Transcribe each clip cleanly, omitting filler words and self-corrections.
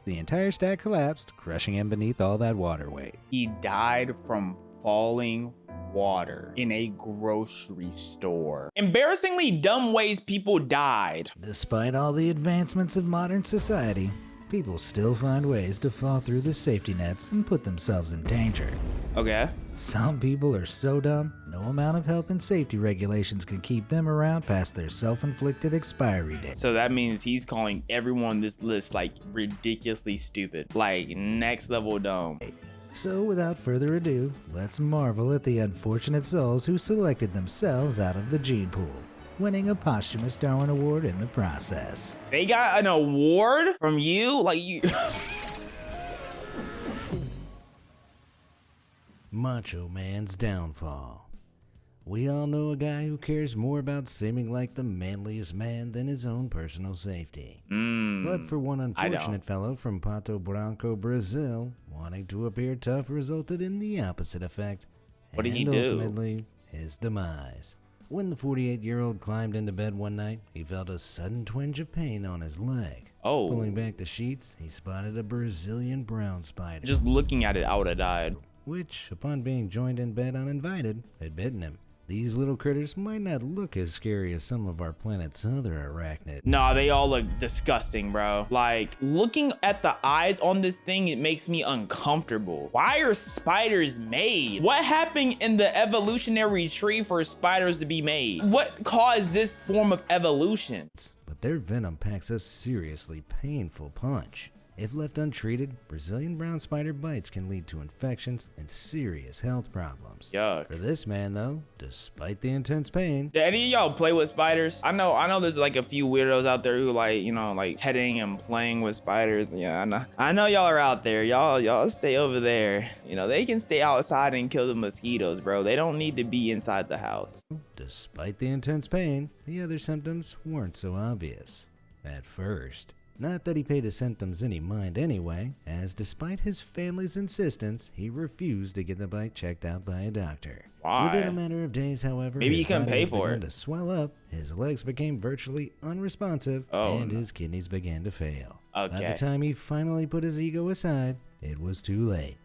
the entire stack collapsed, crushing him beneath all that water weight. He died from falling water in a grocery store. Embarrassingly dumb ways people died. Despite all the advancements of modern society, people still find ways to fall through the safety nets and put themselves in danger. Okay. Some people are so dumb, no amount of health and safety regulations can keep them around past their self-inflicted expiry date. So that means he's calling everyone on this list like ridiculously stupid, like next level dumb. So without further ado, let's marvel at the unfortunate souls who selected themselves out of the gene pool, winning a posthumous Darwin Award in the process. They got an award from you? Like you... Macho Man's downfall. We all know a guy who cares more about seeming like the manliest man than his own personal safety. But for one unfortunate fellow from Pato Branco, Brazil, wanting to appear tough resulted in the opposite effect. What did he and do? Ultimately, his demise. When the 48-year-old climbed into bed one night, he felt a sudden twinge of pain on his leg. Oh. Pulling back the sheets, he spotted a Brazilian brown spider. Just looking at it, I would have died. Which, upon being joined in bed uninvited, had bitten him. These little critters might not look as scary as some of our planet's other arachnids. Nah, they all look disgusting, bro. Like, looking at the eyes on this thing, it makes me uncomfortable. Why are spiders made? What happened in the evolutionary tree for spiders to be made? What caused this form of evolution? But their venom packs a seriously painful punch. If left untreated, Brazilian brown spider bites can lead to infections and serious health problems. Yuck. For this man though, despite the intense pain, Do any of y'all play with spiders? I know there's like a few weirdos out there who like, you know, like petting and playing with spiders. Yeah, I know y'all are out there. Y'all stay over there. You know, they can stay outside and kill the mosquitoes, bro. They don't need to be inside the house. despite the intense pain, the other symptoms weren't so obvious. At first. Not that he paid his symptoms any mind anyway, as despite his family's insistence, he refused to get the bite checked out by a doctor. Why? Within a matter of days, however, Maybe his he couldn't body pay for began it. to swell up, his legs became virtually unresponsive, Oh, and no. his kidneys began to fail. By Okay. the time he finally put his ego aside, it was too late.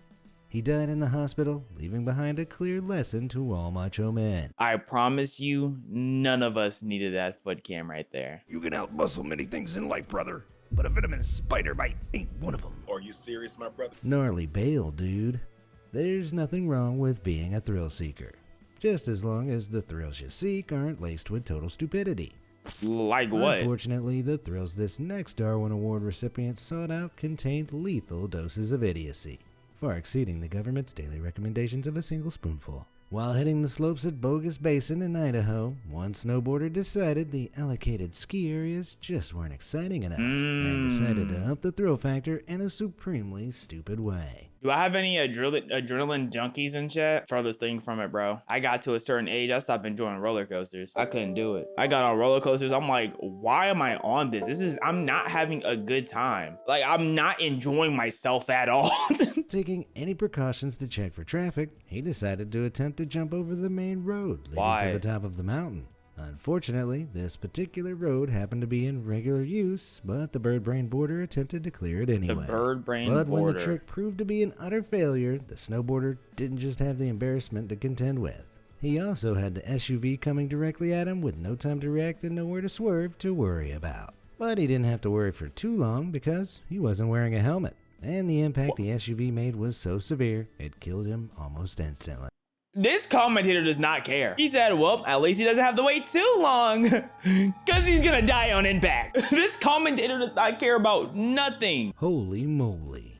He died in the hospital, leaving behind a clear lesson to all macho men. I promise you, none of us needed that foot cam right there. You can outmuscle many things in life, brother, but a venomous spider bite ain't one of them. Are you serious, my brother? Gnarly bail, dude. There's nothing wrong with being a thrill seeker, just as long as the thrills you seek aren't laced with total stupidity. Like what? Unfortunately, the thrills this next Darwin Award recipient sought out contained lethal doses of idiocy, far exceeding the government's daily recommendations of a single spoonful. While hitting the slopes at Bogus Basin in Idaho, one snowboarder decided the allocated ski areas just weren't exciting enough and decided to up the thrill factor in a supremely stupid way. Do I have any adrenaline junkies in chat? Furthest thing from it, bro. I got to a certain age, I stopped enjoying roller coasters. I couldn't do it. I got on roller coasters. I'm like, why am I on this? I'm not having a good time. Like, I'm not enjoying myself at all. Taking any precautions to check for traffic, he decided to attempt to jump over the main road leading Why? to the top of the mountain. Unfortunately, this particular road happened to be in regular use, but the bird-brain boarder attempted to clear it anyway. The bird-brain But when boarder. the trick proved to be an utter failure, the snowboarder didn't just have the embarrassment to contend with. He also had the SUV coming directly at him with no time to react and nowhere to swerve to worry about. But he didn't have to worry for too long because he wasn't wearing a helmet, and the impact the SUV made was so severe, it killed him almost instantly. This commentator does not care. He said, well, at least he doesn't have to wait too long because he's gonna die on impact. This commentator does not care about nothing. Holy moly.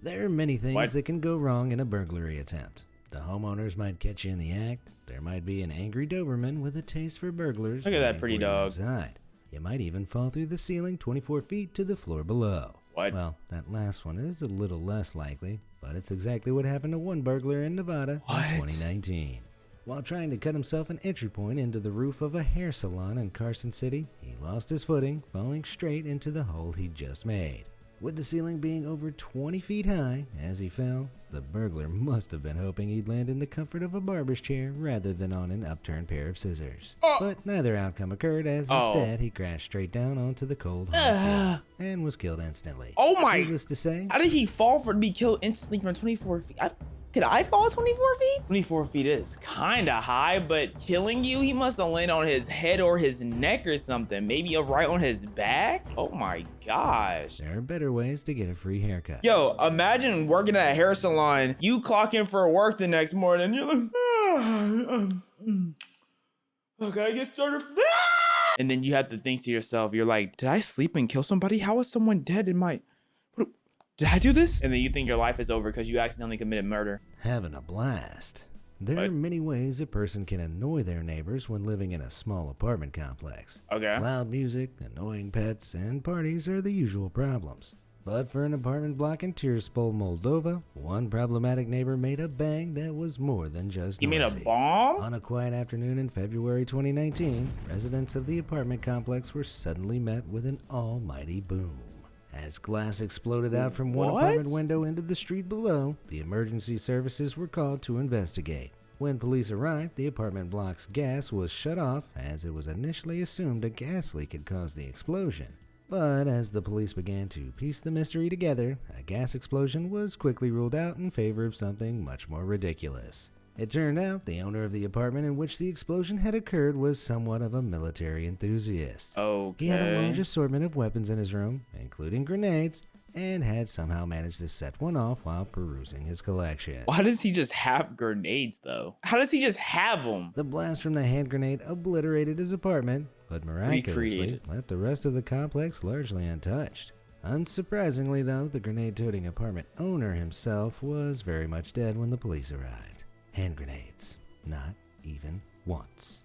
There are many things What? that can go wrong in a burglary attempt. The homeowners might catch you in the act. There might be an angry Doberman with a taste for burglars. Look at that waiting pretty for you dog. Inside. You might even fall through the ceiling 24 feet to the floor below. What? Well, that last one is a little less likely, but it's exactly what happened to one burglar in Nevada What? in 2019. While trying to cut himself an entry point into the roof of a hair salon in Carson City, he lost his footing, falling straight into the hole he'd just made. With the ceiling being over 20 feet high as he fell, the burglar must have been hoping he'd land in the comfort of a barber's chair rather than on an upturned pair of scissors. But neither outcome occurred, as instead he crashed straight down onto the cold hard floor and was killed instantly. Oh my! Needless to say, How did he fall to be killed instantly from 24 feet? Could I fall 24 feet? 24 feet is kinda high, but killing you, he must have landed on his head or his neck or something. Maybe right on his back? Oh my gosh. there are better ways to get a free haircut. Yo, imagine working at a hair salon, you clock in for work the next morning, you're like, okay, I get started. And then you have to think to yourself, you're like, did I sleep and kill somebody? How is someone dead in my... Did I do this? And then you think your life is over because you accidentally committed murder. Having a blast. There What? are many ways a person can annoy their neighbors when living in a small apartment complex. Okay. Loud music, annoying pets, and parties are the usual problems. But for an apartment block in Tiraspol, Moldova, one problematic neighbor made a bang that was more than just You made a noisy. bomb? On a quiet afternoon in February 2019, residents of the apartment complex were suddenly met with an almighty boom. As glass exploded out from one What? apartment window into the street below, the emergency services were called to investigate. When police arrived, the apartment block's gas was shut off, as it was initially assumed a gas leak had caused the explosion. But as the police began to piece the mystery together, a gas explosion was quickly ruled out in favor of something much more ridiculous. It turned out the owner of the apartment in which the explosion had occurred was somewhat of a military enthusiast. Okay. He had a large assortment of weapons in his room, including grenades, and had somehow managed to set one off while perusing his collection. Why does he just have grenades though? How does he just have them? The blast from the hand grenade obliterated his apartment, but miraculously Recreated. left the rest of the complex largely untouched. Unsurprisingly though, the grenade-toting apartment owner himself was very much dead when the police arrived. Hand grenades. Not even once.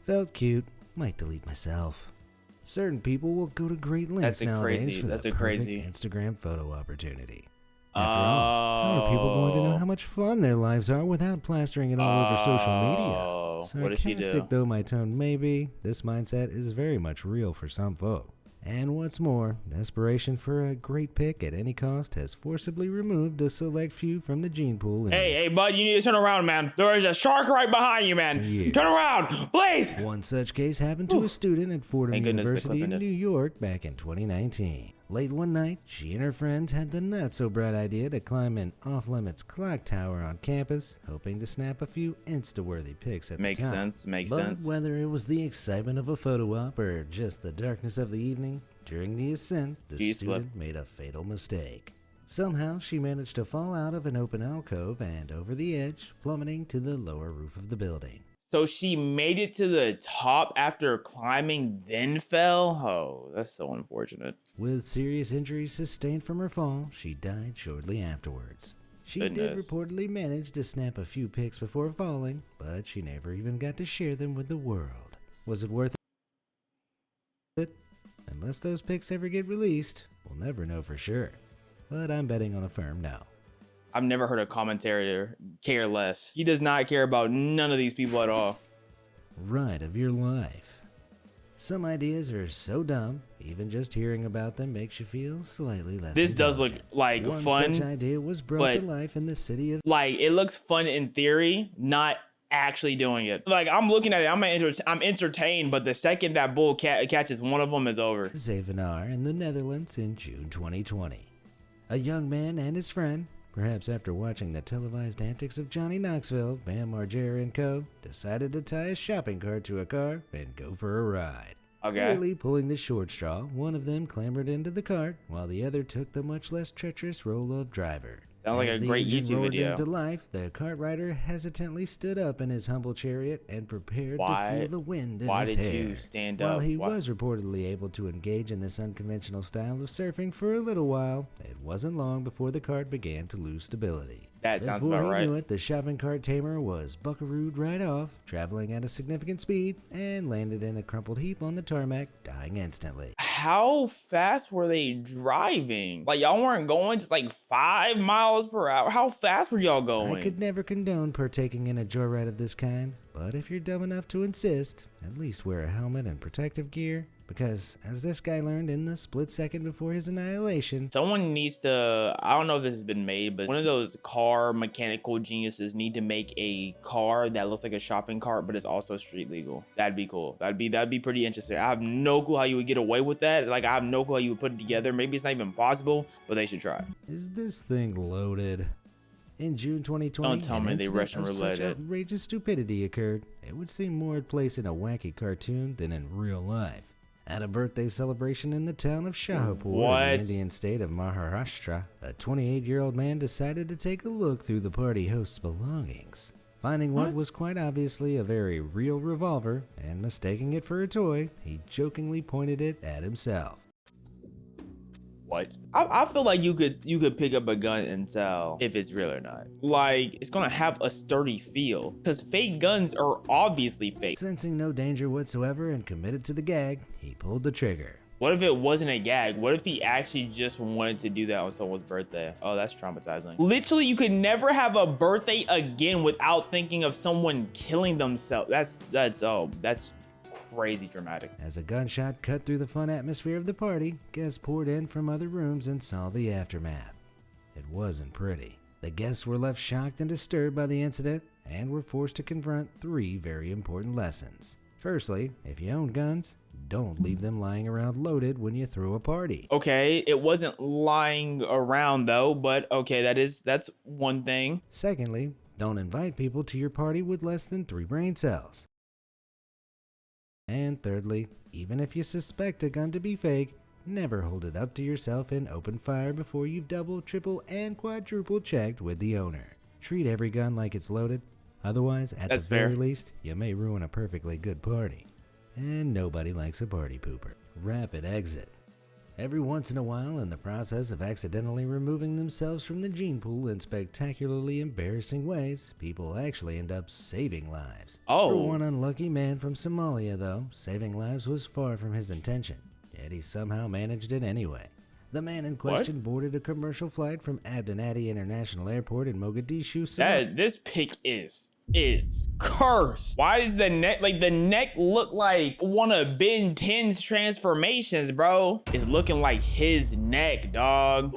Felt cute. Might delete myself. Certain people will go to great lengths nowadays for the perfect Instagram photo opportunity. After all, how are people going to know how much fun their lives are without plastering it all over social media? What does she do? Sarcastic though my tone may be, this mindset is very much real for some folk. And what's more, desperation for a great pic at any cost has forcibly removed a select few from the gene pool. Hey, bud, you need to turn around, man. There is a shark right behind you, man. Years. Turn around, please. One such case happened to a student at Fordham Thank goodness the University clip in ended. New York back in 2019. Late one night, she and her friends had the not-so-bright idea to climb an off-limits clock tower on campus, hoping to snap a few Insta-worthy pics at Makes the top. sense, makes But sense. whether it was the excitement of a photo op or just the darkness of the evening, during the ascent, the She student slipped. made a fatal mistake. Somehow, she managed to fall out of an open alcove and over the edge, plummeting to the lower roof of the building. So she made it to the top after climbing, then fell? Oh, that's so unfortunate. With serious injuries sustained from her fall, she died shortly afterwards. She did Goodness. reportedly manage to snap a few pics before falling, but she never even got to share them with the world. Was it worth it? Unless those pics ever get released, we'll never know for sure. But I'm betting on a firm no. I've never heard a commentator care less. He does not care about none of these people at all. Ride of your life. Some ideas are so dumb, even just hearing about them makes you feel slightly less This does look intelligent. like One fun. such idea was brought but- to life in the city of Like, it looks fun in theory, not actually doing it. Like, I'm looking at it, I'm entertained, but the second that bull catches one of them is over. Zevenaar in the Netherlands in June 2020. A young man and his friend, perhaps after watching the televised antics of Johnny Knoxville, Bam Margera and co., decided to tie a shopping cart to a car and go for a ride. Okay. Clearly pulling the short straw, one of them clambered into the cart, while the other took the much less treacherous role of driver. Sounds like As a the great engine YouTube roared video. into life, the cart rider hesitantly stood up in his humble chariot and prepared Why- to feel the wind in why his did hair. you stand While up? he Why- was reportedly able to engage in this unconventional style of surfing for a little while, it wasn't long before the cart began to lose stability. That sounds Before about he right. knew it, the shopping cart tamer was buckarooed right off, traveling at a significant speed, and landed in a crumpled heap on the tarmac, dying instantly. How fast were they driving? Like, y'all weren't going just like 5 miles per hour. How fast were y'all going? I could never condone partaking in a joyride of this kind, but if you're dumb enough to insist, at least wear a helmet and protective gear, because, as this guy learned in the split second before his annihilation, Someone needs to, I don't know if this has been made, but one of those car mechanical geniuses need to make a car that looks like a shopping cart, but it's also street legal. That'd be cool. That'd be pretty interesting. I have no clue how you would get away with that. Like, I have no clue how you would put it together. Maybe it's not even possible, but they should try. is this thing loaded? In June 2020, Don't tell me they Russian of such roulette. outrageous stupidity occurred, it would seem more at place in a wacky cartoon than in real life. At a birthday celebration in the town of Shahapur in the Indian state of Maharashtra, a 28-year-old man decided to take a look through the party host's belongings. Finding what was quite obviously a very real revolver and mistaking it for a toy, he jokingly pointed it at himself. What? I feel like you could pick up a gun and tell if it's real or not. Like, it's gonna have a sturdy feel, because fake guns are obviously fake. Sensing no danger whatsoever and committed to the gag, he pulled the trigger. What if it wasn't a gag? What if he actually just wanted to do that on someone's birthday? Oh, that's traumatizing. Literally, you could never have a birthday again without thinking of someone killing themselves. That's crazy dramatic. As a gunshot cut through the fun atmosphere of the party, guests poured in from other rooms and saw the aftermath. It wasn't pretty. The guests were left shocked and disturbed by the incident and were forced to confront 3 very important lessons. Firstly, if you own guns, don't leave them lying around loaded when you throw a party. Okay, it wasn't lying around though, but okay, that's one thing. Secondly, don't invite people to your party with less than 3 brain cells. And thirdly, even if you suspect a gun to be fake, never hold it up to yourself in open fire before you've double, triple, and quadruple checked with the owner. Treat every gun like it's loaded, otherwise, at the very least, you may ruin a perfectly good party. And nobody likes a party pooper. Rapid exit. Every once in a while, in the process of accidentally removing themselves from the gene pool in spectacularly embarrassing ways, people actually end up saving lives. Oh. For one unlucky man from Somalia, though, saving lives was far from his intention, yet he somehow managed it anyway. The man in question boarded a commercial flight from Abdinati International Airport in Mogadishu. This pic is cursed. Why does the neck look like one of Ben 10's transformations, bro? It's looking like his neck, dog.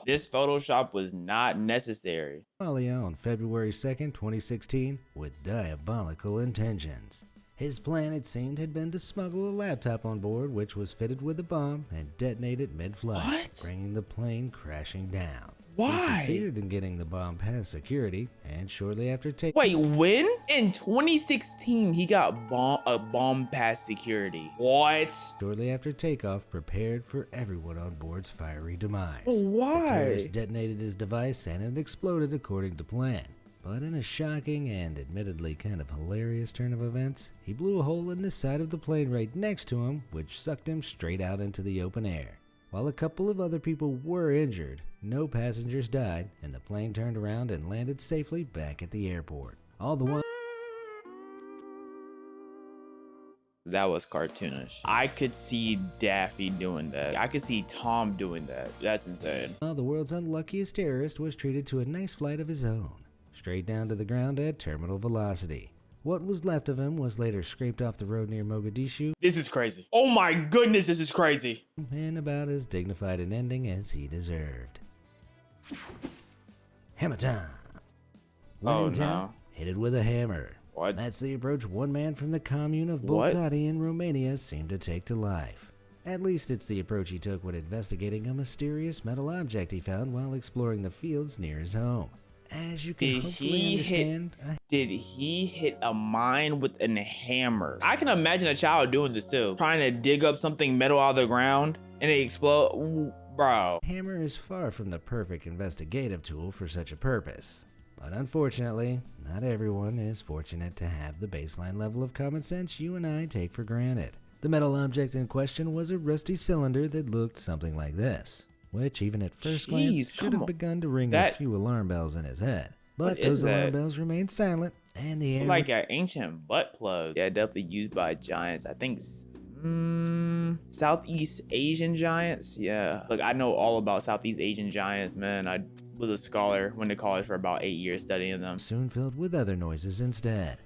This Photoshop was not necessary. Somalia on February 2nd, 2016, with diabolical intentions. His plan, it seemed, had been to smuggle a laptop on board, which was fitted with a bomb and detonated mid-flight, bringing the plane crashing down. Why? He succeeded in getting the bomb past security, and shortly after taking— Wait, when? In 2016, he got a bomb past security. What? Shortly after takeoff, prepared for everyone on board's fiery demise. Why? The terrorist detonated his device and it exploded according to plan. But in a shocking and admittedly kind of hilarious turn of events, he blew a hole in the side of the plane right next to him, which sucked him straight out into the open air. While a couple of other people were injured, no passengers died, and the plane turned around and landed safely back at the airport. All the while— That was cartoonish. I could see Daffy doing that. I could see Tom doing that. That's insane. the world's unluckiest terrorist was treated to a nice flight of his own, straight down to the ground at terminal velocity. What was left of him was later scraped off the road near Mogadishu. This is crazy. Oh my goodness, this is crazy. And about as dignified an ending as he deserved. Hammer time. When in town, hit it with a hammer. What? That's the approach one man from the commune of Bultati in Romania seemed to take to life. At least it's the approach he took when investigating a mysterious metal object he found while exploring the fields near his home. As you can hopefully understand— Did he hit a mine with a hammer? I can imagine a child doing this too. Trying to dig up something metal out of the ground and it explode. Bro. a hammer is far from the perfect investigative tool for such a purpose. But unfortunately, not everyone is fortunate to have the baseline level of common sense you and I take for granted. The metal object in question was a rusty cylinder that looked something like this, which even at first glance should have begun to ring a few alarm bells in his head. But those alarm bells remained silent, and the air— like an ancient butt plug. Yeah, definitely used by giants. I think Southeast Asian giants. Yeah, look, I know all about Southeast Asian giants, man. I was a scholar, went to college for about 8 years studying them. soon filled with other noises instead.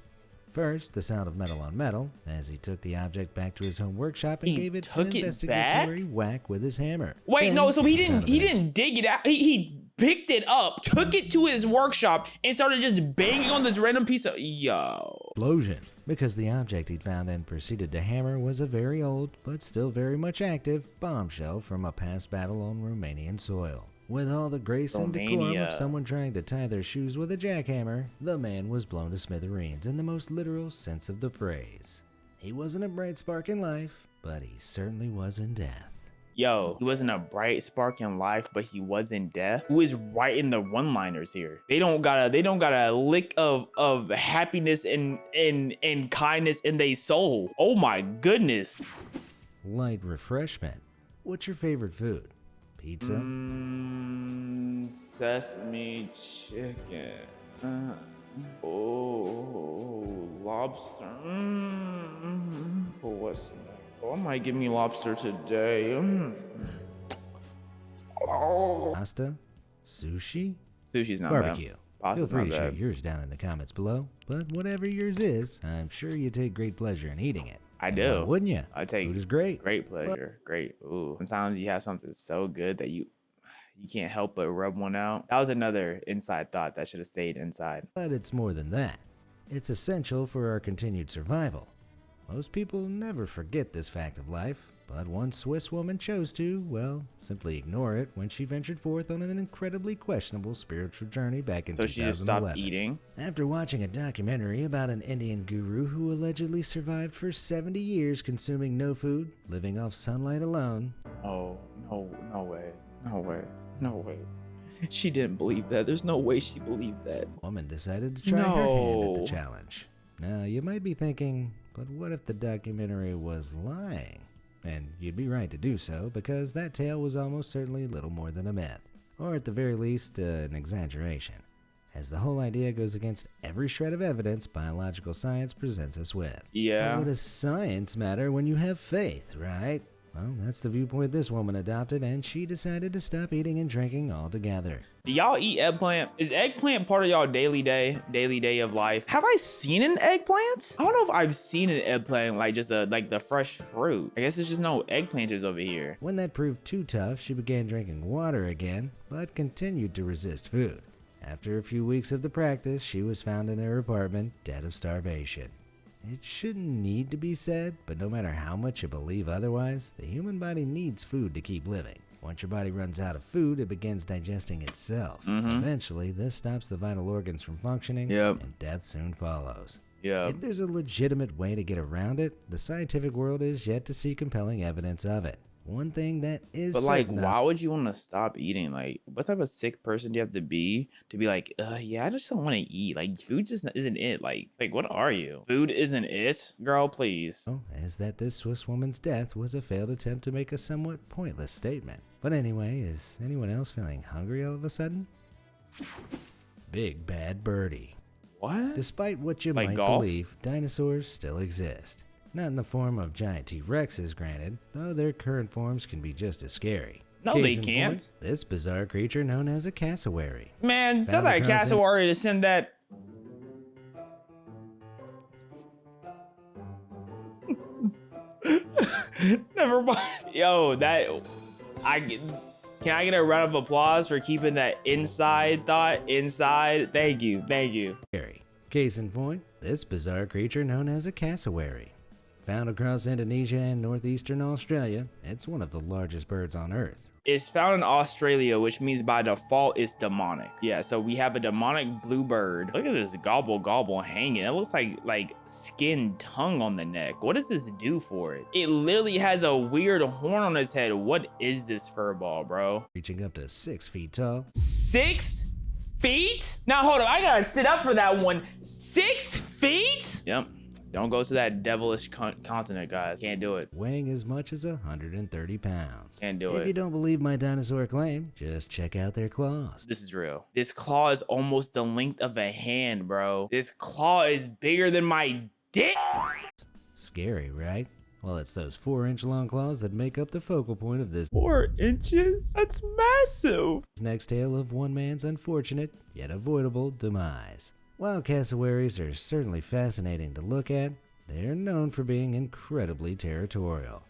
First, the sound of metal on metal, as he took the object back to his home workshop and He gave it took an it investigatory back? whack with his hammer. Wait, Then, no, so the sound of he an didn't dig it out. He picked it up, took it to his workshop, and started just banging on this random piece of explosion, because the object he'd found and proceeded to hammer was a very old, but still very much active, bombshell from a past battle on Romanian soil. With all the grace and decorum Romania. of someone trying to tie their shoes with a jackhammer, the man was blown to smithereens in the most literal sense of the phrase. He wasn't a bright spark in life, but he certainly was in death. Yo, he wasn't a bright spark in life, but he was in death. Who is writing the one-liners here? They don't got a lick of happiness and kindness in their soul. Oh my goodness. Light refreshment. What's your favorite food? Pizza? Sesame chicken. Lobster. What's that? Oh, I might give me lobster today. Pasta? Sushi? Sushi's not Barbecue. bad. Pasta's Feel free not to share bad. yours down in the comments below, but whatever yours is, I'm sure you take great pleasure in eating it. I And do. why wouldn't you? I take Food is great. great pleasure. Great. Ooh. Sometimes you have something so good that you can't help but rub one out. That was another inside thought that should have stayed inside. But it's more than that. It's essential for our continued survival. Most people never forget this fact of life, but one Swiss woman chose to, well, simply ignore it when she ventured forth on an incredibly questionable spiritual journey back in So 2011. she just stopped eating. After watching a documentary about an Indian guru who allegedly survived for 70 years consuming no food, living off sunlight alone. Oh, no way. No way. No way. She didn't believe that. There's no way she believed that. Woman decided to try her hand at the No. challenge. Now, you might be thinking, but what if the documentary was lying? And you'd be right to do so, because that tale was almost certainly little more than a myth, or at the very least, an exaggeration, as the whole idea goes against every shred of evidence biological science presents us with. Yeah. But what does science matter when you have faith, right? Well, that's the viewpoint this woman adopted, and she decided to stop eating and drinking altogether. Do y'all eat eggplant? Is eggplant part of y'all daily day of life? Have I seen an eggplant? I don't know if I've seen an eggplant, like just like the fresh fruit. I guess there's just no eggplanters over here. When that proved too tough, she began drinking water again, but continued to resist food. After a few weeks of the practice, she was found in her apartment, dead of starvation. It shouldn't need to be said, but no matter how much you believe otherwise, the human body needs food to keep living. Once your body runs out of food, it begins digesting itself. Eventually, this stops the vital organs from functioning, and death soon follows. If there's a legitimate way to get around it, the scientific world is yet to see compelling evidence of it. One thing that is But like, certain, why would you want to stop eating? Like, what type of sick person do you have to be like, yeah, I just don't want to eat. Like, food just isn't it. Like, what are you? Food isn't it, girl. Please. is that this Swiss woman's death was a failed attempt to make a somewhat pointless statement. But anyway, is anyone else feeling hungry all of a sudden? Big Bad Birdie. What? Despite what you Like might golf? believe, dinosaurs still exist. Not in the form of giant T-Rexes, granted, though their current forms can be just as scary. No, Case they in can't. point, this bizarre creature known as a cassowary. Man, tell Found that across cassowary to send that. Never mind. Yo, can I get a round of applause for keeping that inside thought inside? Thank you. Scary. Case in point, this bizarre creature known as a cassowary. Found across Indonesia and northeastern Australia, it's one of the largest birds on Earth. It's found in Australia, which means by default it's demonic. Yeah, so we have a demonic blue bird. Look at this gobble hanging. It looks like skin tongue on the neck. What does this do for it? It literally has a weird horn on its head. What is this fur ball, bro? Reaching up to 6 feet tall. 6 feet? Now hold up, I gotta sit up for that one. 6 feet? Yep. Don't go to that devilish continent, guys. Can't do it. Weighing as much as 130 pounds. Can't do If it. you don't believe my dinosaur claim, just check out their claws. This is real. This claw is almost the length of a hand, bro. This claw is bigger than my dick. Scary, right? Well, it's those 4-inch long claws that make up the focal point of this 4 inches? That's massive. next tale of one man's unfortunate, yet avoidable, demise. While cassowaries are certainly fascinating to look at, they are known for being incredibly territorial.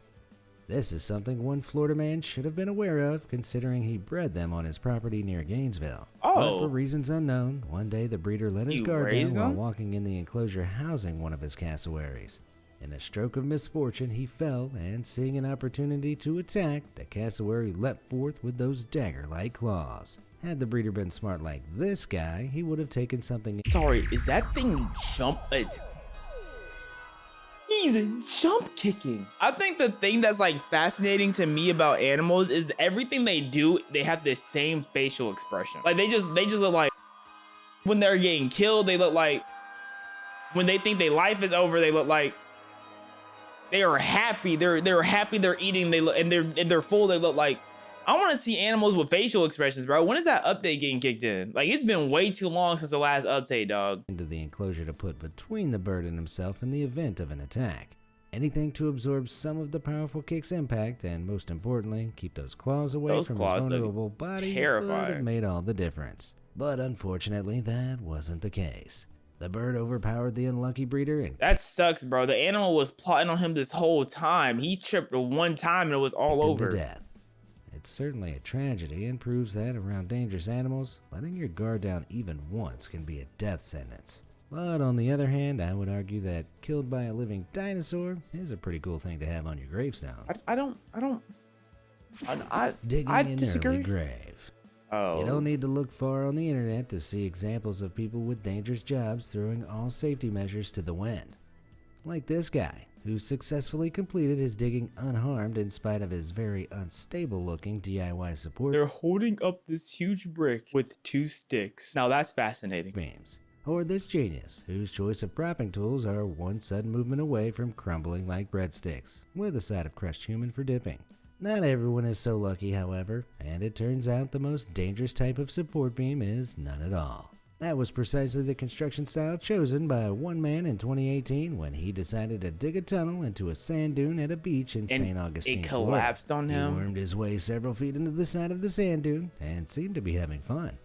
This is something one Florida man should have been aware of, considering he bred them on his property near Gainesville. But for reasons unknown, one day the breeder let his guard down while walking in the enclosure housing one of his cassowaries. In a stroke of misfortune, he fell, and seeing an opportunity to attack, the cassowary leapt forth with those dagger-like claws. Had the breeder been smart like this guy, he would have taken something. Sorry, is that thing He's jump kicking. I think the thing that's like fascinating to me about animals is everything they do, they have the same facial expression. Like they just look like, when they're getting killed, they look like, when they think their life is over, they look like they are happy. They're happy, they're eating, and they're full, they look like. I want to see animals with facial expressions, bro. When is that update getting kicked in? Like, it's been way too long since the last update, dog. Into the enclosure to put between the bird and himself in the event of an attack. Anything to absorb some of the powerful kick's impact, and most importantly, keep those claws away from his vulnerable body would have made all the difference. But unfortunately, that wasn't the case. The bird overpowered the unlucky breeder and that sucks, bro. The animal was plotting on him this whole time. He tripped one time and it was all over. To death. It's certainly a tragedy and proves that around dangerous animals, letting your guard down even once can be a death sentence. But on the other hand, I would argue that killed by a living dinosaur is a pretty cool thing to have on your gravestone. I disagree. An early grave. Oh. You don't need to look far on the internet to see examples of people with dangerous jobs throwing all safety measures to the wind. Like this guy, who successfully completed his digging unharmed in spite of his very unstable looking DIY support. They're holding up this huge brick with 2 sticks. Now that's fascinating. Beams. Or this genius, whose choice of propping tools are one sudden movement away from crumbling like breadsticks, with a side of crushed human for dipping. Not everyone is so lucky, however, and it turns out the most dangerous type of support beam is none at all. That was precisely the construction style chosen by one man in 2018 when he decided to dig a tunnel into a sand dune at a beach in St. Augustine, it collapsed Florida. on him. He wormed his way several feet into the side of the sand dune and seemed to be having fun.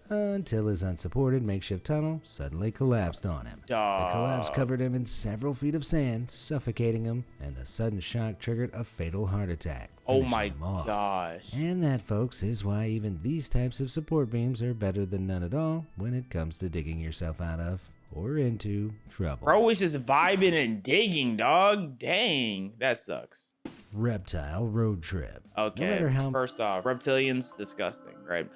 Until his unsupported makeshift tunnel suddenly collapsed on him. The collapse covered him in several feet of sand, suffocating him, and the sudden shock triggered a fatal heart attack. Oh my gosh. And that, folks, is why even these types of support beams are better than none at all when it comes to digging yourself out of or into trouble. Bro was just vibing and digging, dog. Dang, that sucks. Reptile road trip. Okay, no matter how first off, reptilians, disgusting, right?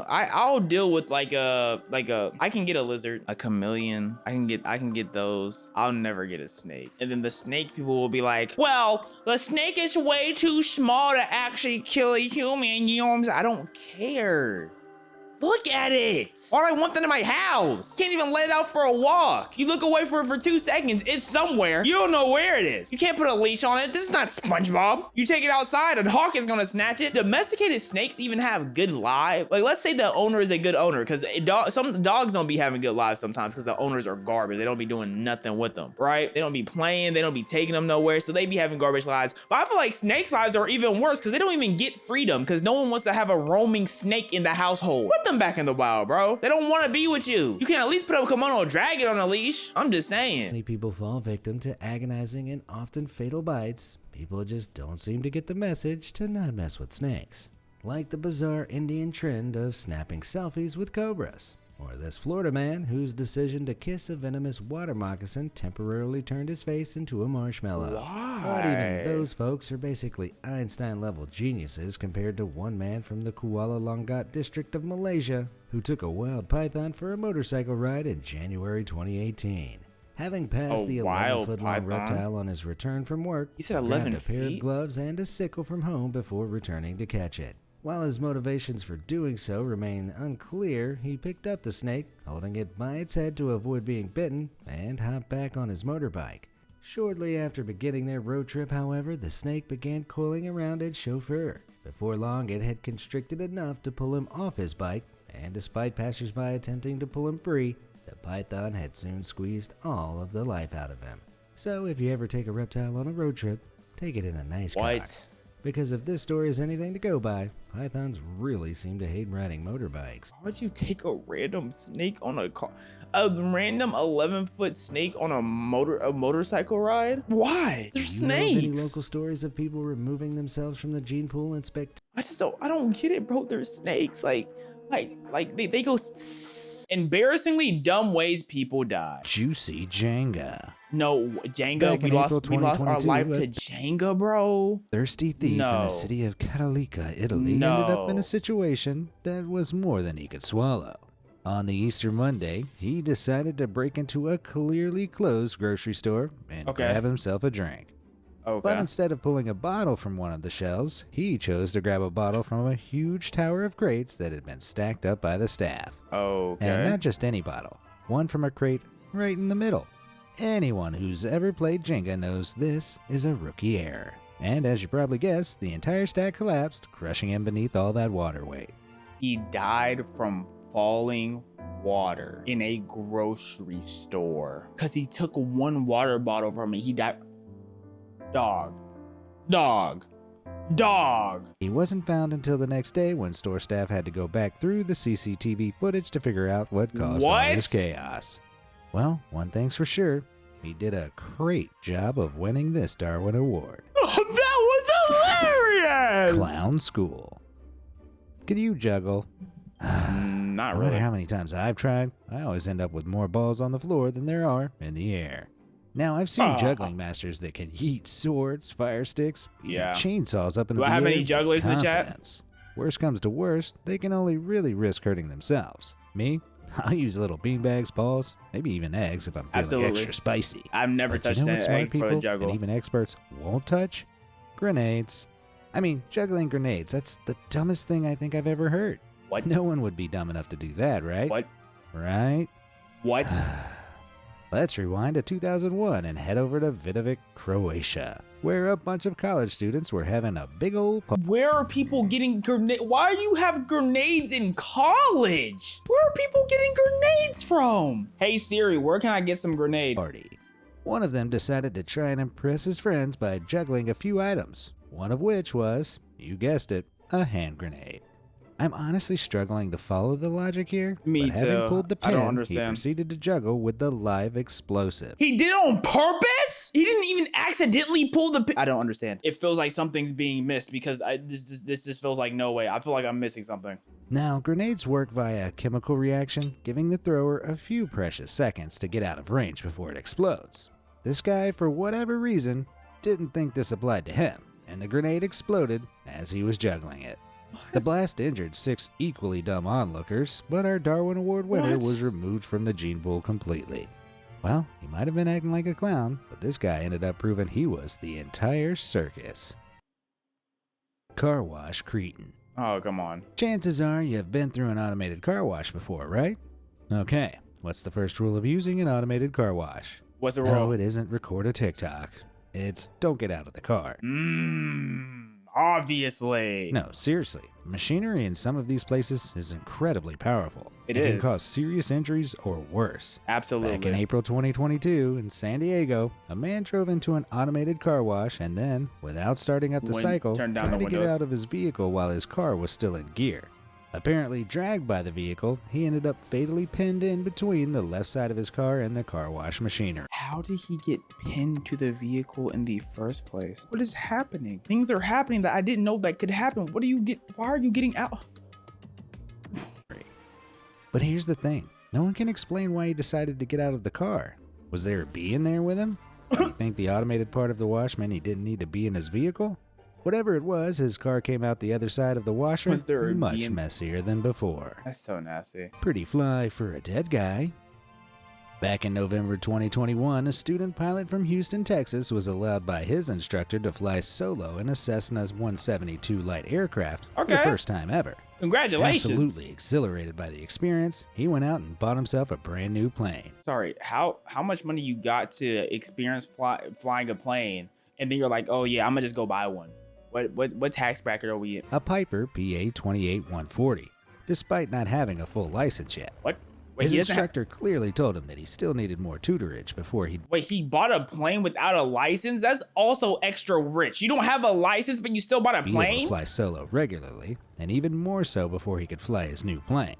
I'll deal with I can get a lizard, a chameleon, I can get those. I'll never get a snake. And then the snake people will be like, well, the snake is way too small to actually kill a human, you know what I'm saying? I don't care. Look at it. Why do I want that in my house? Can't even let it out for a walk. You look away for it for 2 seconds. It's somewhere. You don't know where it is. You can't put a leash on it. This is not SpongeBob. You take it outside, a hawk is gonna snatch it. Domesticated snakes even have good lives. Like, let's say the owner is a good owner, because some dogs don't be having good lives sometimes because the owners are garbage. They don't be doing nothing with them, right? They don't be playing. They don't be taking them nowhere. So they be having garbage lives. But I feel like snakes' lives are even worse because they don't even get freedom because no one wants to have a roaming snake in the household. Put them back in the wild, bro. They don't want to be with you. You can at least put a Komodo dragon on a leash. I'm just saying. Many people fall victim to agonizing and often fatal bites. People just don't seem to get the message to not mess with snakes. Like the bizarre Indian trend of snapping selfies with cobras. Or this Florida man whose decision to kiss a venomous water moccasin temporarily turned his face into a marshmallow. Why? But even those folks are basically Einstein-level geniuses compared to one man from the Kuala Lumpur district of Malaysia who took a wild python for a motorcycle ride in January 2018. Having passed the 11-foot-long reptile on his return from work, he said 11 grabbed a pair of gloves and a sickle from home before returning to catch it. While his motivations for doing so remain unclear, he picked up the snake, holding it by its head to avoid being bitten, and hopped back on his motorbike. Shortly after beginning their road trip, however, the snake began coiling around its chauffeur. Before long, it had constricted enough to pull him off his bike, and despite passersby attempting to pull him free, the python had soon squeezed all of the life out of him. So if you ever take a reptile on a road trip, take it in a nice car. Because if this story is anything to go by, pythons really seem to hate riding motorbikes. Why would you take a random snake on a car? A random 11-foot snake on a motorcycle ride? Why? They're Do you snakes. know of any local stories of people removing themselves from the gene pool and I don't get it, bro. They're snakes. Like they go embarrassingly dumb ways people die. Juicy Jenga? No, Jenga. Back We in lost April our 2022, life to Jenga, bro. Thirsty thief in No. the city of Catalica, Italy, ended up in No. a situation that was more than he could swallow. On the Easter Monday, he decided to break into a clearly closed grocery store and grab himself a drink. Okay. But instead of pulling a bottle from one of the shelves, he chose to grab a bottle from a huge tower of crates that had been stacked up by the staff. Okay. And not just any bottle, one from a crate right in the middle. Anyone who's ever played Jenga knows this is a rookie error. And as you probably guessed, the entire stack collapsed, crushing him beneath all that water weight. He died from falling water in a grocery store because he took one water bottle from me. He died. Dog. He wasn't found until the next day when store staff had to go back through the CCTV footage to figure out what caused all this chaos. Well, one thing's for sure, he did a great job of winning this Darwin Award. Oh, that was hilarious! Clown School. Could you juggle? Not No really. matter how many times I've tried, I always end up with more balls on the floor than there are in the air. Now, I've seen juggling masters that can yeet swords, fire sticks, even chainsaws up into the air. Do I have any jugglers with in the chat? confidence. Worst comes to worst, they can only really risk hurting themselves. Me? I'll use little beanbags, balls, maybe even eggs if I'm feeling extra spicy. I've never But touched you know an what smart egg people for a juggle. and even experts won't touch? Grenades. I mean, juggling grenades, that's the dumbest thing I think I've ever heard. What? No one would be dumb enough to do that, right? What? Right? What? Let's rewind to 2001 and head over to Vidovic, Croatia, where a bunch of college students were having a big old Where are people getting grenades? Why do you have grenades in college? Where are people getting grenades from? Hey Siri, where can I get some grenades? party. One of them decided to try and impress his friends by juggling a few items, one of which was, you guessed it, a hand grenade. I'm honestly struggling to follow the logic here, Me but having too. pulled the I don't pin, he understand. proceeded to juggle with the live explosive. He did it on purpose? He didn't even accidentally pull the pin. I don't understand. It feels like something's being missed because this just feels like no way. I feel like I'm missing something. Now, grenades work via a chemical reaction, giving the thrower a few precious seconds to get out of range before it explodes. This guy, for whatever reason, didn't think this applied to him, and the grenade exploded as he was juggling it. The blast injured 6 equally dumb onlookers, but our Darwin Award winner was removed from the gene pool completely. Well, he might have been acting like a clown, but this guy ended up proving he was the entire circus. Car Wash Cretin. Oh, come on. Chances are you've been through an automated car wash before, right? Okay, what's the first rule of using an automated car wash? What's the No, rule? it isn't record a TikTok. It's don't get out of the car. Obviously. No, seriously. Machinery in some of these places is incredibly powerful. It can is. cause serious injuries or worse. Absolutely. Back in April 2022 in San Diego, a man drove into an automated car wash and then, without starting up the cycle, turned down tried the to get windows. out of his vehicle while his car was still in gear. Apparently dragged by the vehicle, he ended up fatally pinned in between the left side of his car and the car wash machinery. How did he get pinned to the vehicle in the first place? What is happening? Things are happening that I didn't know that could happen. Why are you getting out? But here's the thing. No one can explain why he decided to get out of the car. Was there a bee in there with him? Do you think the automated part of the wash meant he didn't need to be in his vehicle? Whatever it was, his car came out the other side of the washer Was there a much bee in- messier than before. That's so nasty. Pretty fly for a dead guy. Back in November 2021, a student pilot from Houston, Texas was allowed by his instructor to fly solo in a Cessna 172 light aircraft for the Okay. first time ever. Congratulations. Absolutely exhilarated by the experience, he went out and bought himself a brand new plane. Sorry, how much money you got to experience flying a plane, and then you're like, oh yeah, I'm gonna just go buy one. What tax bracket are we in? A Piper PA 28140, despite not having a full license yet. What His he doesn't have- instructor clearly told him that he still needed more tutorage before he Wait, he bought a plane without a license? That's also extra rich. You don't have a license, but you still bought a be able to plane? fly solo regularly, and even more so before he could fly his new plane.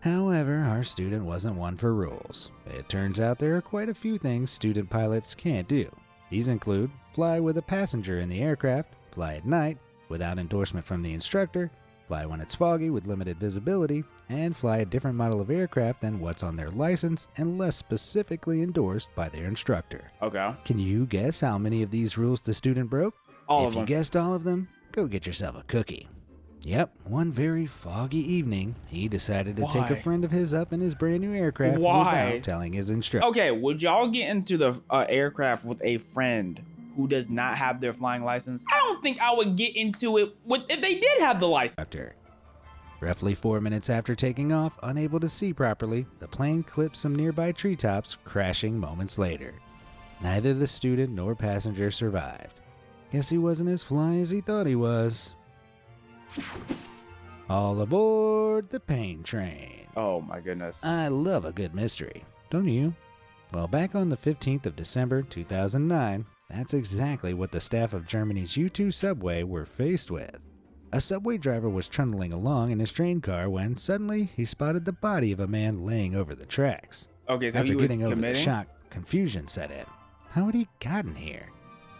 However, our student wasn't one for rules. It turns out there are quite a few things student pilots can't do. These include fly with a passenger in the aircraft, fly at night without endorsement from the instructor, fly when it's foggy with limited visibility, and fly a different model of aircraft than what's on their license unless specifically endorsed by their instructor. Okay. Can you guess how many of these rules the student broke? All If of them. you guessed all of them, go get yourself a cookie. Yep, one very foggy evening, he decided to take a Why? friend of his up in his brand new aircraft Why? without telling his instructor. Okay, would y'all get into the aircraft with a friend who does not have their flying license? I don't think I would get into it with if they did have the license. Roughly 4 minutes after taking off, unable to see properly, the plane clipped some nearby treetops, crashing moments later. Neither the student nor passenger survived. Guess he wasn't as fly as he thought he was. All aboard the pain train. Oh my goodness. I love a good mystery, don't you? Well, back on the 15th of December 2009, that's exactly what the staff of Germany's U2 subway were faced with. A subway driver was trundling along in his train car when suddenly he spotted the body of a man laying over the tracks. Okay, so After he was getting over the committing? shock, confusion set in. How had he gotten here?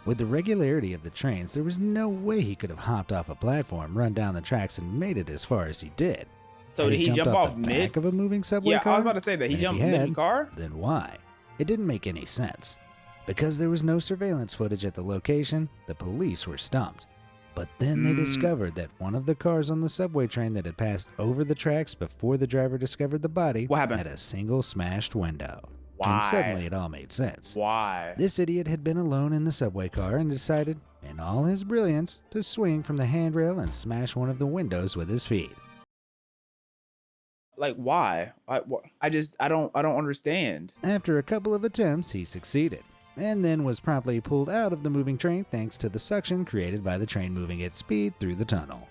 With the regularity of the trains, there was no way he could have hopped off a platform, run down the tracks, and made it as far as he did. So Had did he jumped jump off the mid? back of a moving subway Yeah, car? I was about to say that. He And if jumped he mid had, car? Then why? It didn't make any sense. Because there was no surveillance footage at the location, the police were stumped. But then they discovered that one of the cars on the subway train that had passed over the tracks before the driver discovered the body What happened? had a single smashed window. Why? And suddenly it all made sense. Why? This idiot had been alone in the subway car and decided, in all his brilliance, to swing from the handrail and smash one of the windows with his feet. Like why? I don't understand. After a couple of attempts, he succeeded, and then was promptly pulled out of the moving train thanks to the suction created by the train moving at speed through the tunnel.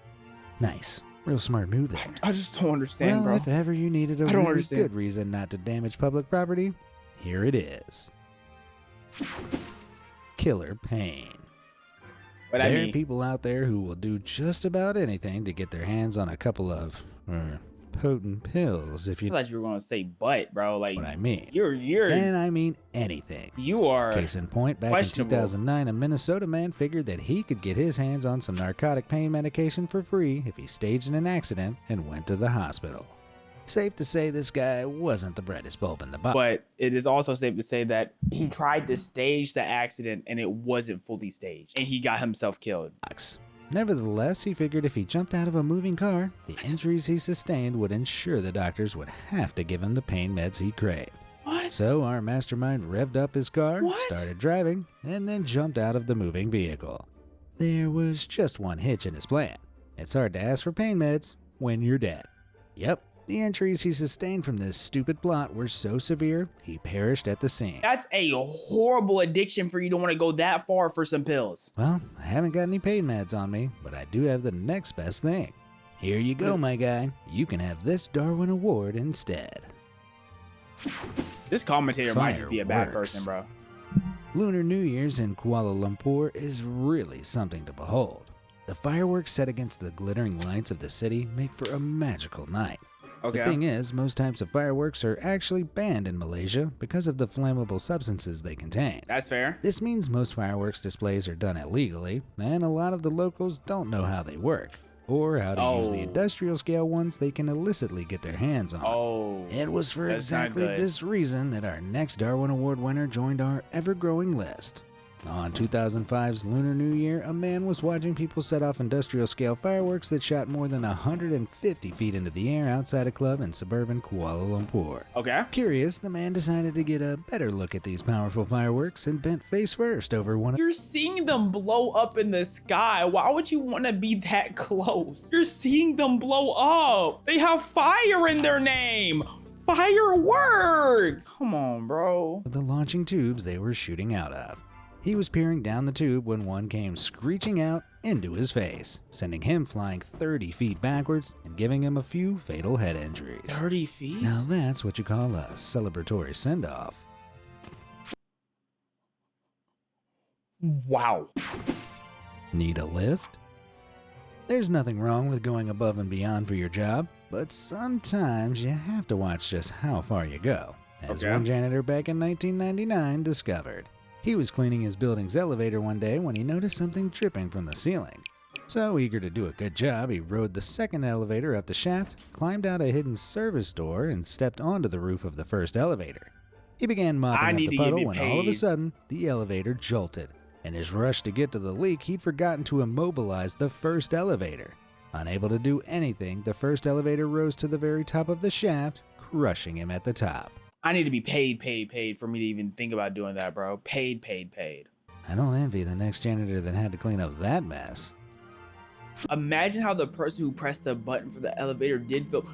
Nice. Real smart move there. I just don't understand, Well, bro. if ever you needed a I don't really understand. good reason not to damage public property, here it is. Killer pain. But There I are mean, people out there who will do just about anything to get their hands on a couple of potent pills, if I you know thought you were gonna say butt, bro. Like what I mean. you're And I mean anything. you are Case in point, back in questionable. 2009, a Minnesota man figured that he could get his hands on some narcotic pain medication for free if he staged an accident and went to the hospital. Safe to say this guy wasn't the brightest bulb in the box. But it is also safe to say that he tried to stage the accident and it wasn't fully staged, and he got himself killed. Nevertheless, he figured if he jumped out of a moving car, the injuries he sustained would ensure the doctors would have to give him the pain meds he craved. What? So our mastermind revved up his car, What? started driving, and then jumped out of the moving vehicle. There was just one hitch in his plan. It's hard to ask for pain meds when you're dead. Yep, the injuries he sustained from this stupid plot were so severe, he perished at the scene. That's a horrible addiction for you to want to go that far for some pills. Well, I haven't got any pain meds on me, but I do have the next best thing. Here you go, my guy. You can have this Darwin Award instead. This commentator might just be a bad Fireworks. person, bro. Lunar New Year's in Kuala Lumpur is really something to behold. The fireworks set against the glittering lights of the city make for a magical night. The thing is, most types of fireworks are actually banned in Malaysia because of the flammable substances they contain. That's fair. This means most fireworks displays are done illegally, and a lot of the locals don't know how they work, or how to use the Oh. industrial scale ones they can illicitly get their hands on. Oh. It was for That's not exactly good. this reason that our next Darwin Award winner joined our ever-growing list. On 2005's Lunar New Year, a man was watching people set off industrial-scale fireworks that shot more than 150 feet into the air outside a club in suburban Kuala Lumpur. Okay. Curious, the man decided to get a better look at these powerful fireworks and bent face first over one of You're seeing them blow up in the sky. Why would you want to be that close? You're seeing them blow up. They have fire in their name. Fireworks. Come on, bro. the launching tubes they were shooting out of. He was peering down the tube when one came screeching out into his face, sending him flying 30 feet backwards and giving him a few fatal head injuries. 30 feet? Now that's what you call a celebratory send-off. Wow. Need a lift? There's nothing wrong with going above and beyond for your job, but sometimes you have to watch just how far you go, as one janitor back in 1999 discovered. He was cleaning his building's elevator one day when he noticed something dripping from the ceiling. So eager to do a good job, he rode the second elevator up the shaft, climbed out a hidden service door, and stepped onto the roof of the first elevator. He began mopping up the puddle when all of a sudden, the elevator jolted. In his rush to get to the leak, he'd forgotten to immobilize the first elevator. Unable to do anything, the first elevator rose to the very top of the shaft, crushing him at the top. I need to be paid for me to even think about doing that, bro. Paid. I don't envy the next janitor that had to clean up that mess. Imagine how the person who pressed the button for the elevator did feel.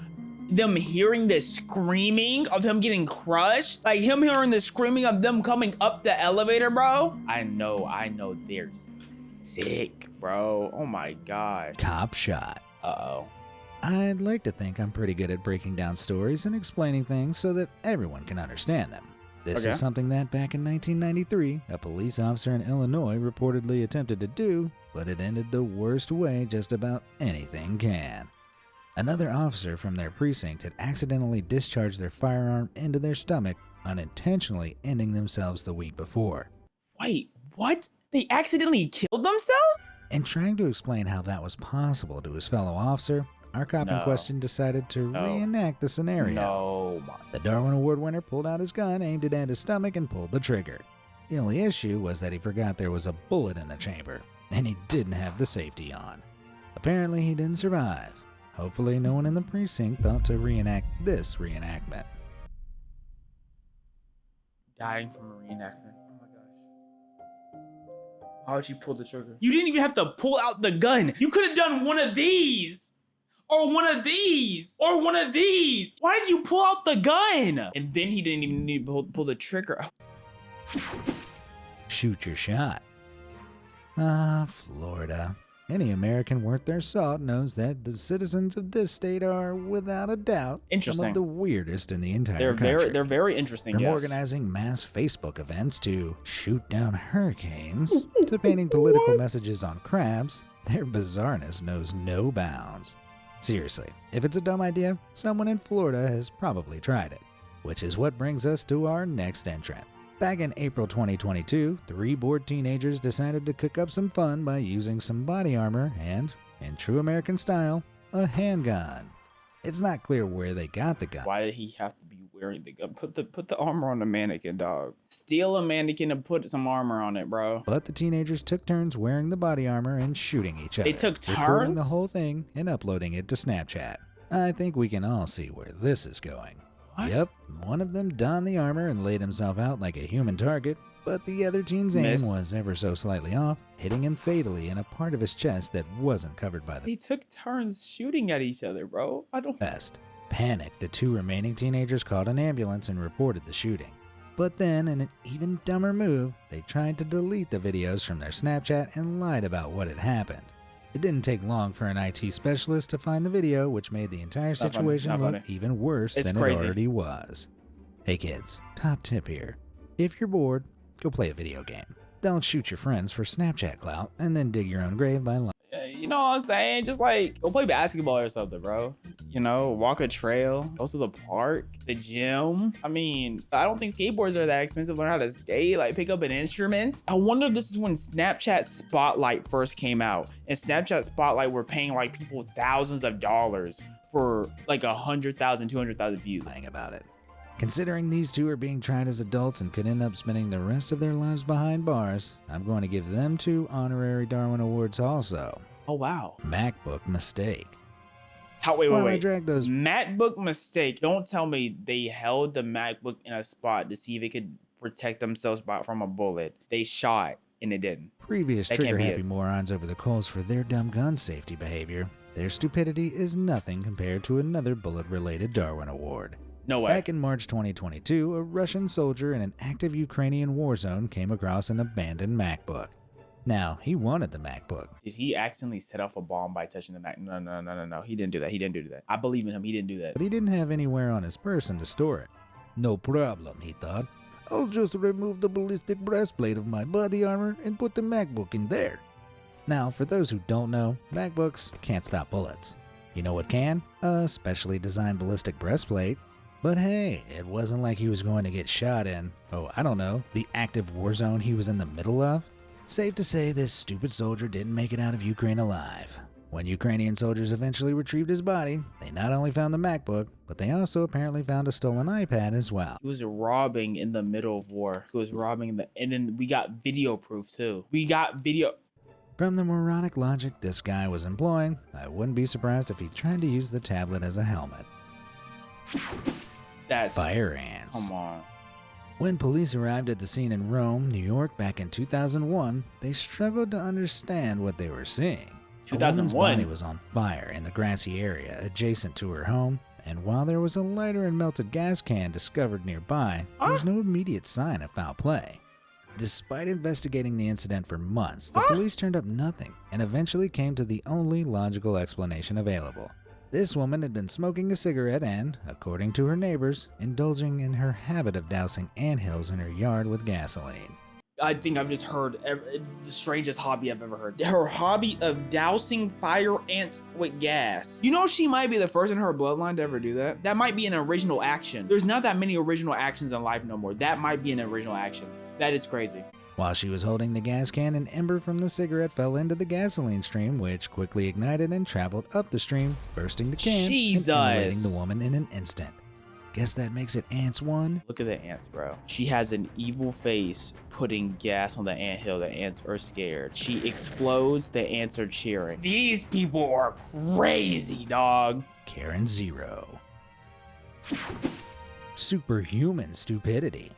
Them hearing the screaming of him getting crushed, like him hearing the screaming of them coming up the elevator, bro. I know they're sick, bro. Oh my god. Cop shot. Uh-oh. I'd like to think I'm pretty good at breaking down stories and explaining things so that everyone can understand them. This is something that back in 1993, a police officer in Illinois reportedly attempted to do, but it ended the worst way just about anything can. Another officer from their precinct had accidentally discharged their firearm into their stomach, unintentionally ending themselves the week before. Wait, what? They accidentally killed themselves? In trying to explain how that was possible to his fellow officer, our cop in question decided to reenact the scenario. The Darwin Award winner pulled out his gun, aimed it at his stomach, and pulled the trigger. The only issue was that he forgot there was a bullet in the chamber, and he didn't have the safety on. Apparently, he didn't survive. Hopefully, no one in the precinct thought to reenact this reenactment. Dying from a reenactment. Oh my gosh. Why would you pull the trigger? You didn't even have to pull out the gun. You could have done one of these. Or one of these. Or one of these. Why did you pull out the gun? And then he didn't even need to pull the trigger. Shoot your shot. Florida. Any American worth their salt knows that the citizens of this state are, without a doubt, some of the weirdest in the entire country. They're very interesting, From organizing mass Facebook events to shoot down hurricanes to painting political messages on crabs, their bizarreness knows no bounds. Seriously, if it's a dumb idea, someone in Florida has probably tried it. Which is what brings us to our next entrant. Back in April 2022, 3 bored teenagers decided to cook up some fun by using some body armor and, in true American style, a handgun. It's not clear where they got the gun. Why did he have to be wearing the gun? Put the armor on the mannequin, dog. Steal a mannequin and put some armor on it, bro. But the teenagers took turns wearing the body armor and shooting each other. They took turns? Recording the whole thing and uploading it to Snapchat. I think we can all see where this is going. What? Yep, one of them donned the armor and laid himself out like a human target, but the other teen's aim was ever so slightly off, hitting him fatally in a part of his chest that wasn't covered by the... They took turns shooting at each other, bro. I don't... Best. Panicked, the 2 remaining teenagers called an ambulance and reported the shooting. But then, in an even dumber move, they tried to delete the videos from their Snapchat and lied about what had happened. It didn't take long for an IT specialist to find the video, which made the entire situation look even worse than it already was. Hey kids, top tip here. If you're bored, go play a video game. Don't shoot your friends for Snapchat clout and then dig your own grave by lying. You know what I'm saying? Just like, go play basketball or something, bro. You know, walk a trail, go to the park, the gym. I mean, I don't think skateboards are that expensive. Learn how to skate, like pick up an instrument. I wonder if this is when Snapchat Spotlight first came out. And Snapchat Spotlight were paying like people thousands of dollars for like 100,000, 200,000 views. Lying about it. Considering these 2 are being tried as adults and could end up spending the rest of their lives behind bars, I'm going to give them 2 honorary Darwin Awards also. Oh, wow. MacBook mistake. Wait. Those MacBook mistake. Don't tell me they held the MacBook in a spot to see if it could protect themselves from a bullet. They shot and it didn't. Previous trigger-happy morons over the coals for their dumb gun safety behavior. Their stupidity is nothing compared to another bullet-related Darwin Award. No way. Back in March 2022, a Russian soldier in an active Ukrainian war zone came across an abandoned MacBook. Now, he wanted the MacBook. Did he accidentally set off a bomb by touching the Mac? No. He didn't do that. He didn't do that. I believe in him. He didn't do that. But he didn't have anywhere on his person to store it. No problem, he thought. I'll just remove the ballistic breastplate of my body armor and put the MacBook in there. Now, for those who don't know, MacBooks can't stop bullets. You know what can? A specially designed ballistic breastplate. But hey, it wasn't like he was going to get shot in, oh, I don't know, the active war zone he was in the middle of. Safe to say this stupid soldier didn't make it out of Ukraine alive. When Ukrainian soldiers eventually retrieved his body, they not only found the MacBook, but they also apparently found a stolen iPad as well. He was robbing in the middle of war. He was robbing and then we got video proof too. We got video. From the moronic logic this guy was employing, I wouldn't be surprised if he tried to use the tablet as a helmet. That's fire ants. Come on. When police arrived at the scene in Rome, New York back in 2001, they struggled to understand what they were seeing. 2001? A woman's body was on fire in the grassy area adjacent to her home, and while there was a lighter and melted gas can discovered nearby, there was no immediate sign of foul play. Despite investigating the incident for months, the police turned up nothing and eventually came to the only logical explanation available. This woman had been smoking a cigarette and, according to her neighbors, indulging in her habit of dousing anthills in her yard with gasoline. I think I've just heard the strangest hobby I've ever heard. Her hobby of dousing fire ants with gas. You know, she might be the first in her bloodline to ever do that. That might be an original action. There's not that many original actions in life no more. That might be an original action. That is crazy. While she was holding the gas can, an ember from the cigarette fell into the gasoline stream, which quickly ignited and traveled up the stream, bursting the can and immolating the woman in an instant. Guess that makes it ants 1? Look at the ants, bro. She has an evil face putting gas on the anthill. The ants are scared. She explodes. The ants are cheering. These people are crazy, dog. Karen 0. Superhuman stupidity.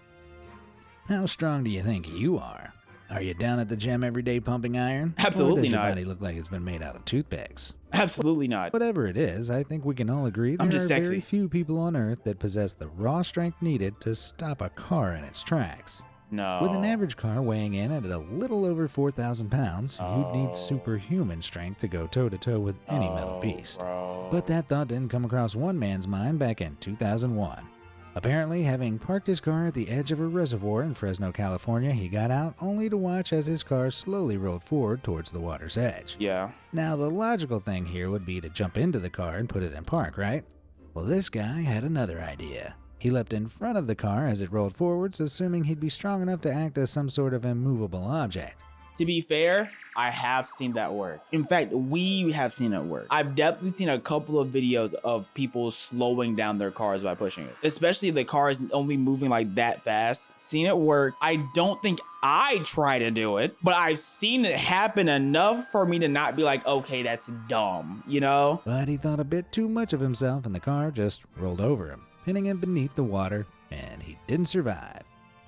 How strong do you think you are? Are you down at the gym every day pumping iron? Absolutely or does not. Your body look like it's been made out of toothpicks? Absolutely not. Whatever it is, I think we can all agree there I'm just are sexy. very few people on Earth that possess the raw strength needed to stop a car in its tracks. No. With an average car weighing in at a little over 4,000 pounds, you'd need superhuman strength to go toe-to-toe with any metal beast. Bro. But that thought didn't come across one man's mind back in 2001. Apparently, having parked his car at the edge of a reservoir in Fresno, California, he got out only to watch as his car slowly rolled forward towards the water's edge. Yeah. Now, the logical thing here would be to jump into the car and put it in park, right? Well, this guy had another idea. He leapt in front of the car as it rolled forwards, assuming he'd be strong enough to act as some sort of immovable object. To be fair, I have seen that work. In fact, we have seen it work. I've definitely seen a couple of videos of people slowing down their cars by pushing it. Especially if the car is only moving like that fast. Seen it work. I don't think I try to do it, but I've seen it happen enough for me to not be like, okay, that's dumb, you know? But he thought a bit too much of himself and the car just rolled over him, pinning him beneath the water, and he didn't survive.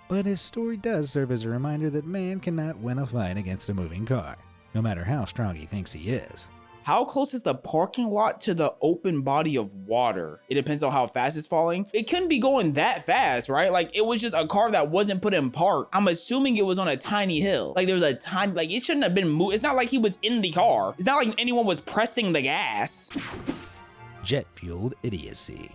But his story does serve as a reminder that man cannot win a fight against a moving car, no matter how strong he thinks he is. How close is the parking lot to the open body of water? It depends on how fast it's falling. It couldn't be going that fast, right? Like, it was just a car that wasn't put in park. I'm assuming it was on a tiny hill. Like, there was a tiny, like, it shouldn't have been moved. It's not like he was in the car. It's not like anyone was pressing the gas. Jet-fueled idiocy.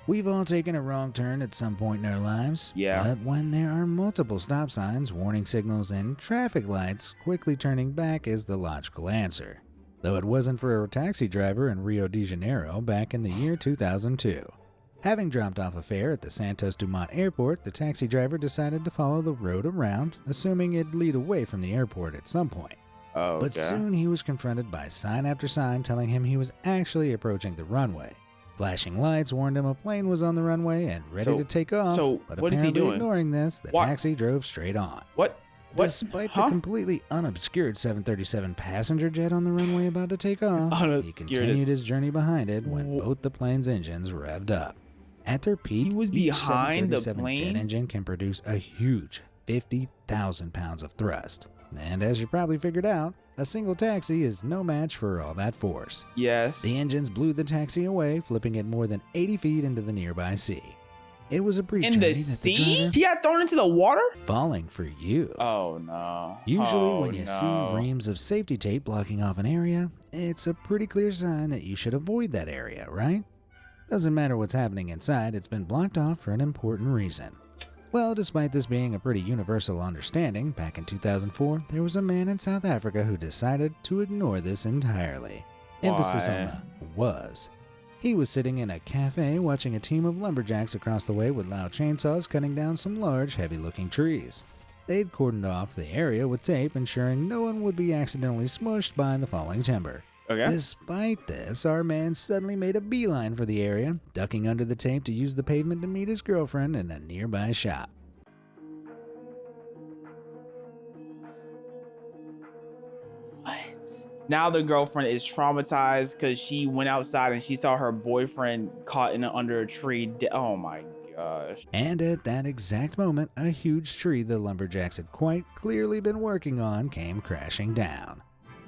We've all taken a wrong turn at some point in our lives. Yeah. But when there are multiple stop signs, warning signals, and traffic lights, quickly turning back is the logical answer. Though it wasn't for a taxi driver in Rio de Janeiro back in the year 2002. Having dropped off a fare at the Santos Dumont Airport, the taxi driver decided to follow the road around, assuming it'd lead away from the airport at some point. Oh, But soon he was confronted by sign after sign telling him he was actually approaching the runway. Flashing lights warned him a plane was on the runway and ready to take off. But what is he doing? Ignoring this, the taxi drove straight on. What? Despite the completely unobscured 737 passenger jet on the runway about to take off, he continued his journey behind it when both the plane's engines revved up. At their peak, He was each behind the 737 plane? jet engine can produce a huge 50,000 pounds of thrust. And as you probably figured out, a single taxi is no match for all that force. Yes. The engines blew the taxi away, flipping it more than 80 feet into the nearby sea. It was a brief In journey the that sea? driver He got thrown into the water? falling for you. Oh no. Usually Oh, when you see no. reams of safety tape blocking off an area, it's a pretty clear sign that you should avoid that area, right? Doesn't matter what's happening inside, it's been blocked off for an important reason. Well, despite this being a pretty universal understanding, back in 2004, there was a man in South Africa who decided to ignore this entirely. Emphasis on the was. He was sitting in a cafe watching a team of lumberjacks across the way with loud chainsaws cutting down some large, heavy-looking trees. They'd cordoned off the area with tape, ensuring no one would be accidentally smushed by the falling timber. Okay. Despite this, our man suddenly made a beeline for the area, ducking under the tape to use the pavement to meet his girlfriend in a nearby shop. What? Now the girlfriend is traumatized because she went outside and she saw her boyfriend caught under a tree. Oh my gosh. And at that exact moment, a huge tree the lumberjacks had quite clearly been working on came crashing down.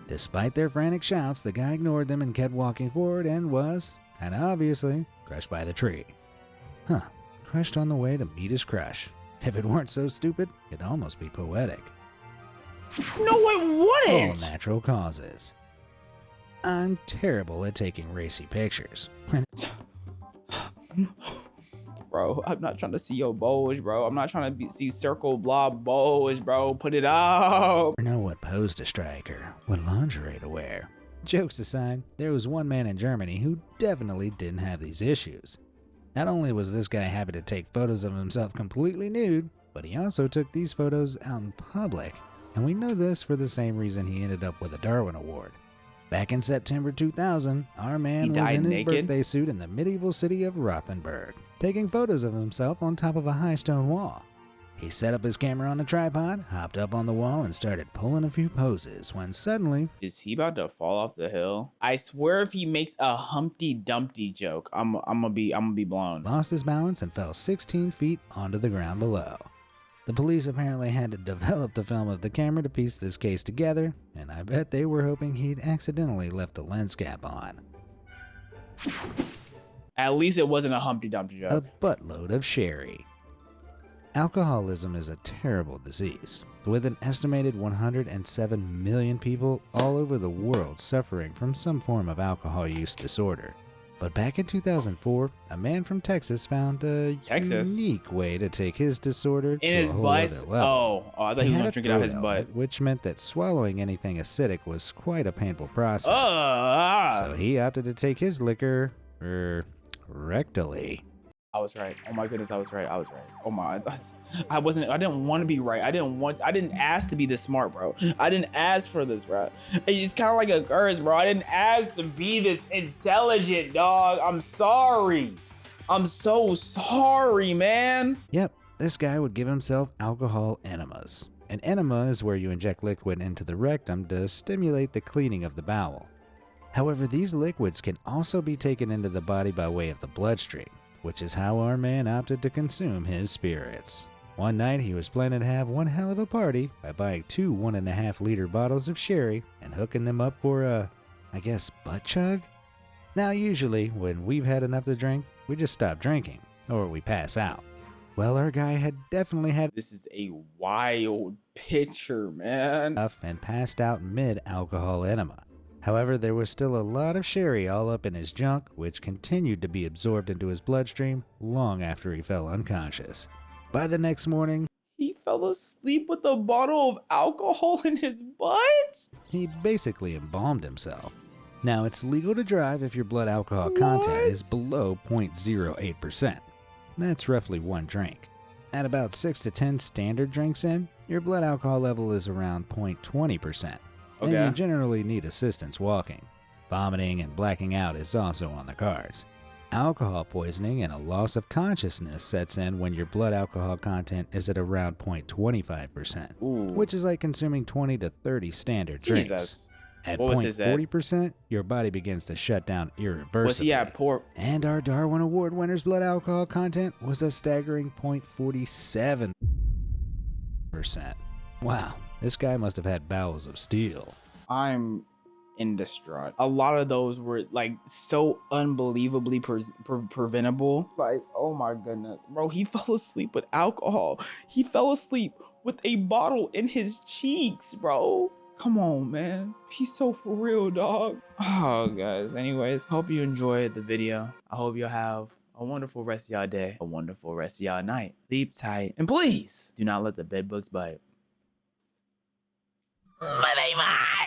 Despite their frantic shouts, the guy ignored them and kept walking forward and was, and obviously, crushed by the tree. Crushed on the way to meet his crush. If it weren't so stupid, it'd almost be poetic. No, it wouldn't. All natural causes. I'm terrible at taking racy pictures. Bro, I'm not trying to see your bulge, bro. I'm not trying to see circle blob bulge, bro. Put it up. Or know what pose to strike or what lingerie to wear. Jokes aside, there was one man in Germany who definitely didn't have these issues. Not only was this guy happy to take photos of himself completely nude, but he also took these photos out in public. And we know this for the same reason he ended up with a Darwin Award. Back in September 2000, our man was in his birthday suit in the medieval city of Rothenburg, taking photos of himself on top of a high stone wall. He set up his camera on a tripod, hopped up on the wall, and started pulling a few poses when suddenly... Is he about to fall off the hill? I swear if he makes a Humpty Dumpty joke, I'm gonna be blown. Lost his balance and fell 16 feet onto the ground below. The police apparently had to develop the film of the camera to piece this case together, and I bet they were hoping he'd accidentally left the lens cap on. At least it wasn't a Humpty Dumpty joke. A buttload of sherry. Alcoholism is a terrible disease, with an estimated 107 million people all over the world suffering from some form of alcohol use disorder. But back in 2004, a man from Texas found a unique way to take his disorder in to his a whole butt. other level. Oh, I thought he was had gonna a drink it out his throat butt. element, which meant that swallowing anything acidic was quite a painful process. So he opted to take his liquor, rectally. I was right. Oh my goodness, I was right. Oh my, I didn't want to be right. I didn't ask to be this smart, bro. I didn't ask for this, bro. It's kind of like a curse, bro. I didn't ask to be this intelligent, dog. I'm sorry. I'm so sorry, man. Yep, this guy would give himself alcohol enemas. An enema is where you inject liquid into the rectum to stimulate the cleaning of the bowel. However, these liquids can also be taken into the body by way of the bloodstream, which is how our man opted to consume his spirits. One night, he was planning to have one hell of a party by buying 2 1.5-liter bottles of sherry and hooking them up for a, butt chug? Now, usually, when we've had enough to drink, we just stop drinking, or we pass out. Well, our guy had definitely had This is a wild picture, man. and passed out mid-alcohol enema. However, there was still a lot of sherry all up in his junk, which continued to be absorbed into his bloodstream long after he fell unconscious. By the next morning, He fell asleep with a bottle of alcohol in his butt? he'd basically embalmed himself. Now, it's legal to drive if your blood alcohol content is below 0.08%. That's roughly 1 drink. At about 6 to 10 standard drinks in, your blood alcohol level is around 0.20%. And you generally need assistance walking. Vomiting and blacking out is also on the cards. Alcohol poisoning and a loss of consciousness sets in when your blood alcohol content is at around 0.25%, which is like consuming 20 to 30 standard drinks. At 0.40%, your body begins to shut down irreversibly. Was he at poor? And our Darwin Award winner's blood alcohol content was a staggering 0.47%. Wow. This guy must have had bowels of steel. I'm and distraught. A lot of those were like so unbelievably preventable. Like, oh my goodness, bro, he fell asleep with alcohol. He fell asleep with a bottle in his cheeks, bro. Come on, man. He's so for real, dog. Oh, guys. Anyways, hope you enjoyed the video. I hope you'll have a wonderful rest of y'all day, a wonderful rest of y'all night. Sleep tight, and please do not let the bed bugs bite.